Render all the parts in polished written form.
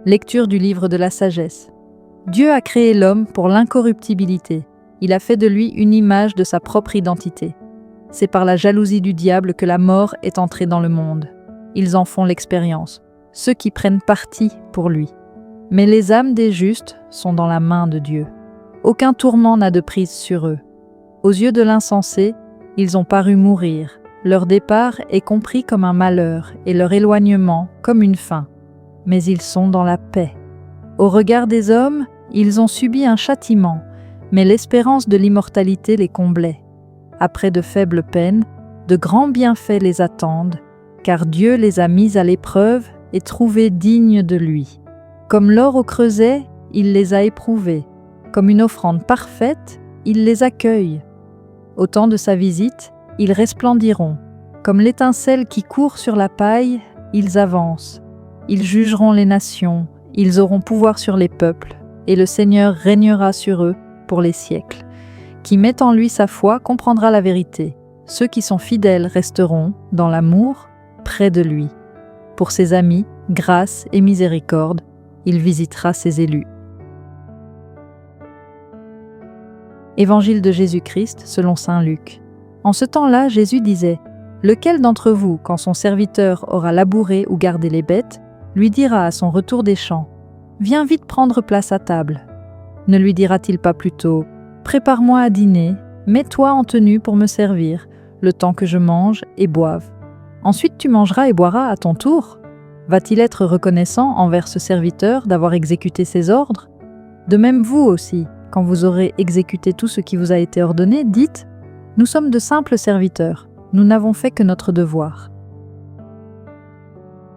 Lecture du livre de la sagesse. Dieu a créé l'homme pour l'incorruptibilité. Il a fait de lui une image de sa propre identité. C'est par la jalousie du diable que la mort est entrée dans le monde. Ils en font l'expérience, ceux qui prennent parti pour lui. Mais les âmes des justes sont dans la main de Dieu. Aucun tourment n'a de prise sur eux. Aux yeux de l'insensé, ils ont paru mourir. Leur départ est compris comme un malheur et leur éloignement comme une fin. Mais ils sont dans la paix. Au regard des hommes, ils ont subi un châtiment, mais l'espérance de l'immortalité les comblait. Après de faibles peines, de grands bienfaits les attendent, car Dieu les a mis à l'épreuve et trouvés dignes de lui. Comme l'or au creuset, il les a éprouvés. Comme une offrande parfaite, il les accueille. Au temps de sa visite, ils resplendiront. Comme l'étincelle qui court sur la paille, ils avancent. Ils jugeront les nations, ils auront pouvoir sur les peuples, et le Seigneur régnera sur eux pour les siècles. Qui met en lui sa foi comprendra la vérité. Ceux qui sont fidèles resteront, dans l'amour, près de lui. Pour ses amis, grâce et miséricorde, il visitera ses élus. Évangile de Jésus-Christ selon saint Luc. En ce temps-là, Jésus disait : « Lequel d'entre vous, quand son serviteur aura labouré ou gardé les bêtes, lui dira à son retour des champs : Viens vite prendre place à table. Ne lui dira-t-il pas plutôt : Prépare-moi à dîner, mets-toi en tenue pour me servir, le temps que je mange et boive. Ensuite tu mangeras et boiras à ton tour. Va-t-il être reconnaissant envers ce serviteur d'avoir exécuté ses ordres ? De même vous aussi, quand vous aurez exécuté tout ce qui vous a été ordonné, dites : Nous sommes de simples serviteurs, nous n'avons fait que notre devoir.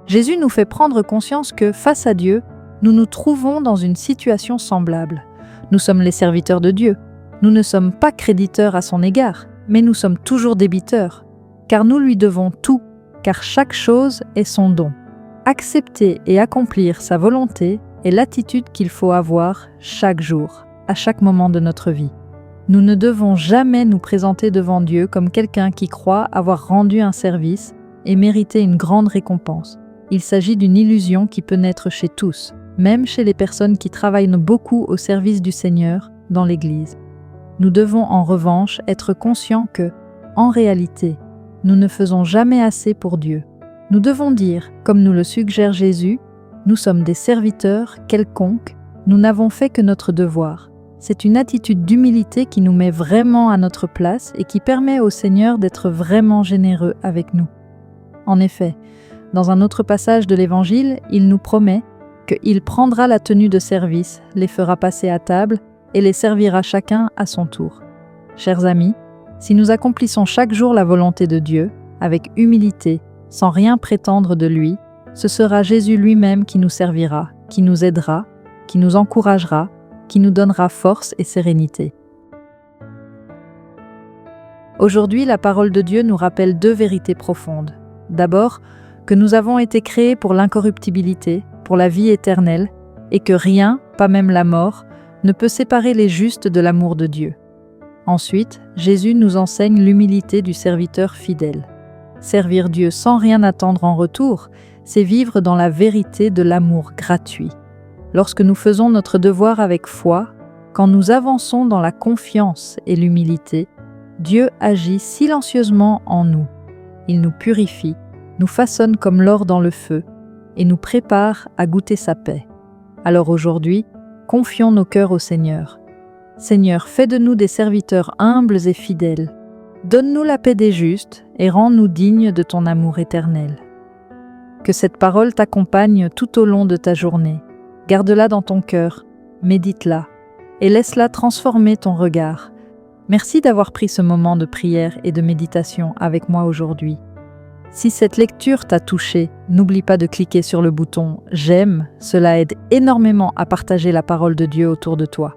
Jésus nous fait prendre conscience que, face à Dieu, nous nous trouvons dans une situation semblable. Nous sommes les serviteurs de Dieu. Nous ne sommes pas créditeurs à son égard, mais nous sommes toujours débiteurs, car nous lui devons tout, car chaque chose est son don. Accepter et accomplir sa volonté est l'attitude qu'il faut avoir chaque jour, à chaque moment de notre vie. Nous ne devons jamais nous présenter devant Dieu comme quelqu'un qui croit avoir rendu un service et mériter une grande récompense. Il s'agit d'une illusion qui peut naître chez tous, même chez les personnes qui travaillent beaucoup au service du Seigneur dans l'Église. Nous devons en revanche être conscients que, en réalité, nous ne faisons jamais assez pour Dieu. Nous devons dire, comme nous le suggère Jésus, nous sommes des serviteurs quelconques, nous n'avons fait que notre devoir. C'est une attitude d'humilité qui nous met vraiment à notre place et qui permet au Seigneur d'être vraiment généreux avec nous. En effet, dans un autre passage de l'Évangile, il nous promet qu'il prendra la tenue de service, les fera passer à table et les servira chacun à son tour. Chers amis, si nous accomplissons chaque jour la volonté de Dieu, avec humilité, sans rien prétendre de lui, ce sera Jésus lui-même qui nous servira, qui nous aidera, qui nous encouragera, qui nous donnera force et sérénité. Aujourd'hui, la parole de Dieu nous rappelle deux vérités profondes. D'abord, que nous avons été créés pour l'incorruptibilité, pour la vie éternelle, et que rien, pas même la mort, ne peut séparer les justes de l'amour de Dieu. Ensuite, Jésus nous enseigne l'humilité du serviteur fidèle. Servir Dieu sans rien attendre en retour, c'est vivre dans la vérité de l'amour gratuit. Lorsque nous faisons notre devoir avec foi, quand nous avançons dans la confiance et l'humilité, Dieu agit silencieusement en nous. Il nous purifie, nous façonne comme l'or dans le feu et nous prépare à goûter sa paix. Alors aujourd'hui, confions nos cœurs au Seigneur. Seigneur, fais de nous des serviteurs humbles et fidèles. Donne-nous la paix des justes et rends-nous dignes de ton amour éternel. Que cette parole t'accompagne tout au long de ta journée. Garde-la dans ton cœur, médite-la et laisse-la transformer ton regard. Merci d'avoir pris ce moment de prière et de méditation avec moi aujourd'hui. Si cette lecture t'a touché, n'oublie pas de cliquer sur le bouton « J'aime », cela aide énormément à partager la parole de Dieu autour de toi.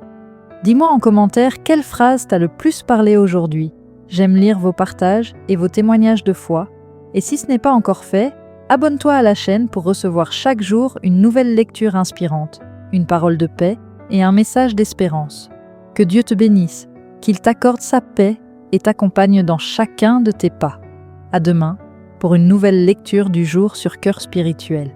Dis-moi en commentaire quelle phrase t'a le plus parlé aujourd'hui. J'aime lire vos partages et vos témoignages de foi. Et si ce n'est pas encore fait, abonne-toi à la chaîne pour recevoir chaque jour une nouvelle lecture inspirante, une parole de paix et un message d'espérance. Que Dieu te bénisse, qu'il t'accorde sa paix et t'accompagne dans chacun de tes pas. À demain pour une nouvelle lecture du jour sur Cœur Spirituel.